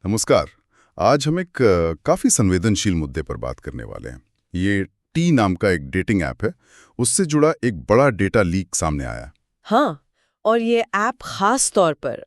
नमस्कार। आज हम एक काफ़ी संवेदनशील मुद्दे पर बात करने वाले हैं। ये टी नाम का एक डेटिंग ऐप है, उससे जुड़ा एक बड़ा डेटा लीक सामने आया। हाँ, और ये ऐप खास तौर पर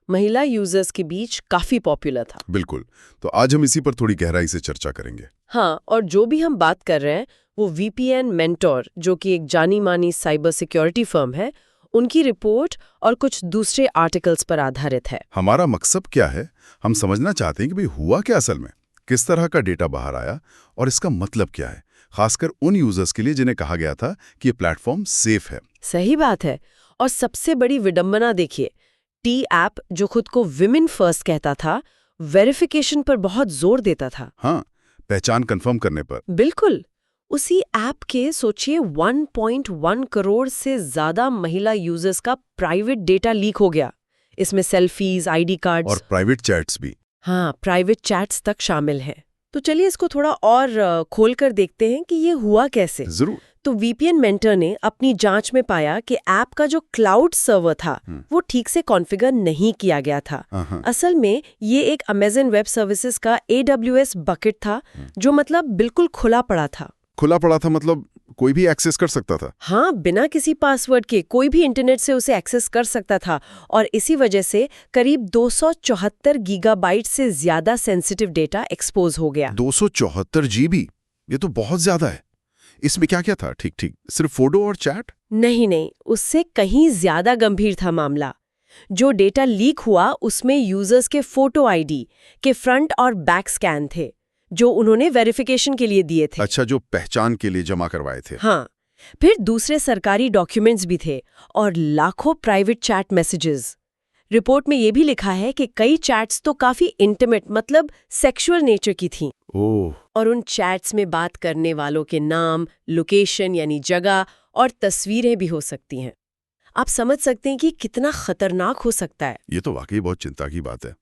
महिला यूजर्स के बीच काफी पॉपुलर था। बिल्कुल। तो आज हम इसी पर थोड़ी गहराई से चर्चा करेंगे। हाँ, और जो भी हम बात कर रहे हैं वो वीपीएन मेंटोर, जो कि एक जानी मानी साइबर सिक्योरिटी फर्म है, उनकी रिपोर्ट और कुछ दूसरे आर्टिकल्स पर आधारित है। हमारा मकसद क्या है? हम समझना चाहते हैं कि भाई हुआ क्या असल में, किस तरह का डेटा बाहर आया और इसका मतलब क्या है, खासकर उन यूजर्स के लिए जिन्हें कहा गया था कि ये प्लेटफॉर्म सेफ है। सही बात है। और सबसे बड़ी विडंबना देखिए, टी ऐप जो खुद को विमेन फर्स्ट कहता था, वेरिफिकेशन पर बहुत जोर देता था। हाँ, पहचान कंफर्म करने पर। बिल्कुल। उसी ऐप के सोचिए 1.1 करोड़ से ज्यादा महिला यूजर्स का प्राइवेट डेटा लीक हो गया। इसमें सेल्फीज, आईडी कार्ड्स और प्राइवेट चैट्स भी। हाँ, प्राइवेट चैट्स तक शामिल हैं। तो चलिए इसको थोड़ा और खोल कर देखते हैं कि ये हुआ कैसे। जरूर। तो वीपीएन मेंटर ने अपनी जांच में पाया कि ऐप का जो क्लाउड सर्वर था वो ठीक से कॉन्फ़िगर नहीं किया गया था। असल में ये एक अमेज़न वेब सर्विसेज का AWS बकेट था, जो बिल्कुल खुला पड़ा था। खुला पड़ा था मतलब कोई भी एक्सेस कर सकता था? हाँ, बिना किसी पासवर्ड के कोई भी इंटरनेट से उसे एक्सेस कर सकता था, और इसी वजह से करीब 274 गीगाबाइट से ज्यादा सेंसिटिव डेटा एक्सपोज हो गया। 274 GB, ये तो बहुत ज्यादा है। इसमें क्या क्या था? ठीक सिर्फ फोटो और चैट? नहीं, उससे कहीं ज्यादा गंभीर था मामला। जो डेटा लीक हुआ उसमें यूजर्स के फोटो आईडी के फ्रंट और बैक स्कैन थे, जो उन्होंने वेरिफिकेशन के लिए दिए थे। अच्छा, जो पहचान के लिए जमा करवाए थे। हाँ, फिर दूसरे सरकारी डॉक्यूमेंट्स भी थे और लाखों प्राइवेट चैट मैसेजेस। रिपोर्ट में ये भी लिखा है कि कई चैट्स तो काफी इंटीमेट सेक्सुअल नेचर की थीं। ओह। और उन चैट्स में बात करने वालों के नाम, लोकेशन यानी जगह और तस्वीरें भी हो सकती हैं। आप समझ सकते हैं कि कितना खतरनाक हो सकता है। ये तो वाकई बहुत चिंता की बात है,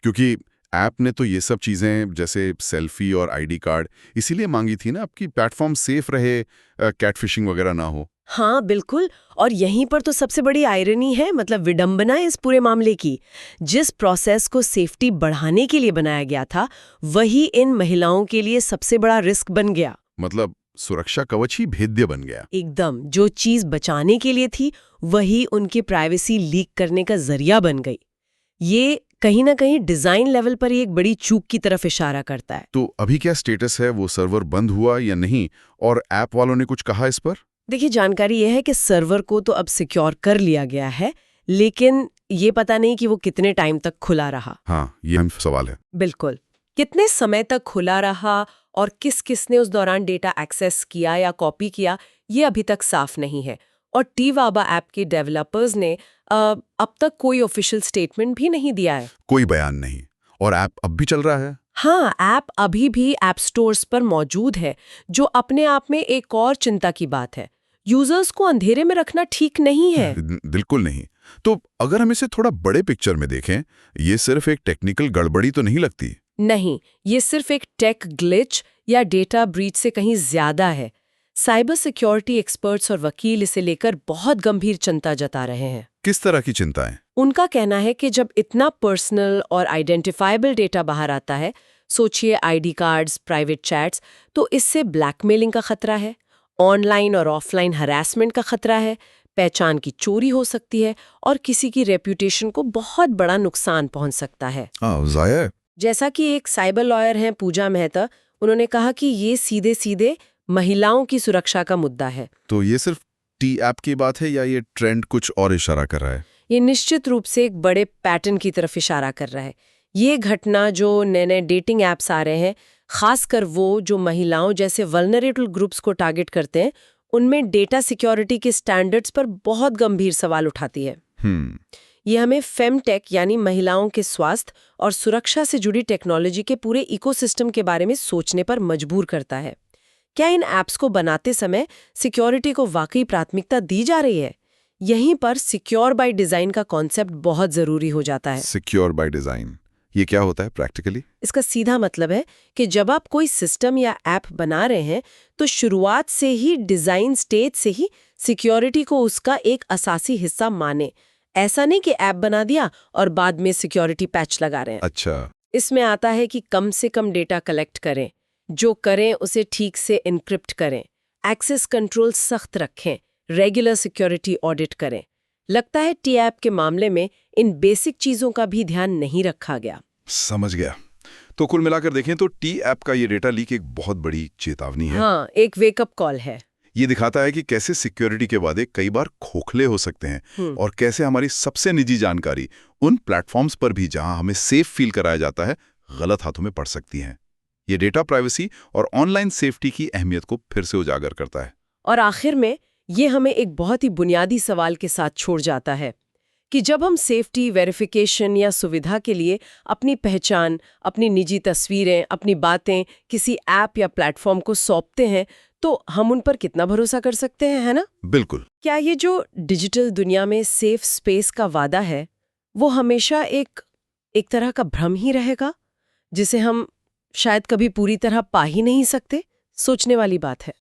क्योंकि ऐप ने तो ये सब चीजें जैसे सेल्फी और आईडी कार्ड इसीलिए मांगी थी ना, आपकी प्लेटफॉर्म सेफ रहे, कैटफिशिंग वगैरह ना हो। हाँ, बिल्कुल। और यहीं पर तो सबसे बड़ी आयरनी है, विडंबना है इस पूरे मामले की। जिस प्रोसेस को सेफ्टी बढ़ाने के लिए बनाया गया था, वही इन महिलाओं के लिए सबसे बड़ा रिस्क बन गया। मतलब सुरक्षा कवच ही भेद्य बन गया। एकदम, जो चीज बचाने के लिए थी वही उनकी प्राइवेसी लीक करने का जरिया बन गई। ये कहीं ना कहीं डिजाइन लेवल पर ही एक बड़ी चूक की तरफ इशारा करता है। तो अभी क्या स्टेटस है? वो सर्वर बंद हुआ या नहीं, और ऐप वालों ने कुछ कहा इस पर? देखिए, जानकारी यह है कि सर्वर को तो अब सिक्योर कर लिया गया है, लेकिन ये पता नहीं कि वो कितने टाइम तक खुला रहा। हाँ, ये अहम सवाल है। बिल्कुल, कितने समय तक खुला रहा और किस किस ने उस दौरान डेटा एक्सेस किया या कॉपी किया, ये अभी तक साफ नहीं है। और टीवाबा ऐप के डेवलपर्स ने अब तक कोई ऑफिशियल स्टेटमेंट भी नहीं दिया है। कोई बयान नहीं। और ऐप अब भी चल रहा है? हाँ, ऐप अभी भी ऐप स्टोर्स पर मौजूद है, जो अपने आप में एक और चिंता की बात है। यूजर्स को अंधेरे में रखना ठीक नहीं है। बिल्कुल नहीं। तो अगर हम इसे थोड़ा बड़े पिक्चर में देखें, ये सिर्फ एक टेक्निकल गड़बड़ी तो नहीं लगती? नहीं, ये सिर्फ एक टेक ग्लिच या डेटा ब्रीच से कहीं ज्यादा है। साइबर सिक्योरिटी एक्सपर्ट्स और वकील इसे लेकर बहुत गंभीर चिंता जता रहे हैं। किस तरह की चिंताएं? उनका कहना है कि जब इतना पर्सनल और आइडेंटिफाइबल डेटा बाहर आता है, सोचिए आईडी कार्ड्स, प्राइवेट चैट्स, तो इससे ब्लैकमेलिंग का खतरा है, ऑनलाइन और ऑफलाइन हरासमेंट का खतरा है, पहचान की चोरी हो सकती है और किसी की रेप्यूटेशन को बहुत बड़ा नुकसान पहुंच सकता है। जाया है। जैसा कि एक साइबर लॉयर हैं पूजा मेहता, उन्होंने कहा कि ये सीधे सीधे महिलाओं की सुरक्षा का मुद्दा है। तो ये सिर्फ टी ऐप की बात है या ये ट्रेंड कुछ और इशारा कर रहा है? ये निश्चित रूप से एक बड़े पैटर्न की तरफ इशारा कर रहा है। ये घटना, जो नए नए डेटिंग ऐप्स आ रहे हैं, खासकर वो जो महिलाओं जैसे वल्नरेबल ग्रुप्स को टारगेट करते हैं, उनमें डेटा सिक्योरिटी के स्टैंडर्ड्स पर बहुत गंभीर सवाल उठाती है। ये हमें फेमटेक यानी महिलाओं के स्वास्थ्य और सुरक्षा से जुड़ी टेक्नोलॉजी के पूरे इकोसिस्टम के बारे में सोचने पर मजबूर करता है। क्या इन ऐप्स को बनाते समय सिक्योरिटी को वाकई प्राथमिकता दी जा रही है? यहीं पर सिक्योर बाय डिजाइन का कॉन्सेप्ट बहुत जरूरी हो जाता है। सिक्योर बाय डिजाइन, ये क्या होता है प्रैक्टिकली? इसका सीधा मतलब है कि जब आप कोई सिस्टम या ऐप बना रहे हैं, तो शुरुआत से ही डिजाइन स्टेज से ही सिक्योरिटी को उसका एक असासी हिस्सा माने। ऐसा नहीं कि ऐप बना दिया और बाद में सिक्योरिटी पैच लगा रहे हैं। अच्छा। इसमें आता है कि कम से कम डेटा कलेक्ट करें, जो करें उसे ठीक से एन्क्रिप्ट करें, एक्सेस कंट्रोल सख्त रखें, रेगुलर सिक्योरिटी ऑडिट करें। लगता है टी ऐप के मामले में इन बेसिक चीजों का भी ध्यान नहीं रखा गया। समझ गया। तो कुल मिलाकर देखें तो टी ऐप का ये डेटा लीक एक बहुत बड़ी चेतावनी है। हाँ, एक वेकअप कॉल है। ये दिखाता है कि कैसे सिक्योरिटी के वादे कई बार खोखले हो सकते हैं और कैसे हमारी सबसे निजी जानकारी उन प्लेटफॉर्म्स पर भी जहां हमें सेफ फील कराया जाता है, गलत हाथों में पड़ सकती हैं। ये डेटा प्राइवेसी और ऑनलाइन सेफ्टी की अहमियत को फिर से उजागर करता है। और आखिर में ये हमें एक बहुत ही बुनियादी सवाल के साथ छोड़ जाता है कि जब हम सेफ्टी, वेरिफिकेशन या सुविधा के लिए अपनी पहचान, अपनी निजी तस्वीरें, अपनी बातें किसी ऐप या प्लेटफॉर्म को सौंपते हैं, तो हम उन पर कितना भरोसा कर सकते हैं, है ना? बिल्कुल। क्या ये जो डिजिटल दुनिया में सेफ स्पेस का वादा है, वो हमेशा एक तरह का भ्रम ही रहेगा, जिसे हम शायद कभी पूरी तरह पा ही नहीं सकते? सोचने वाली बात है।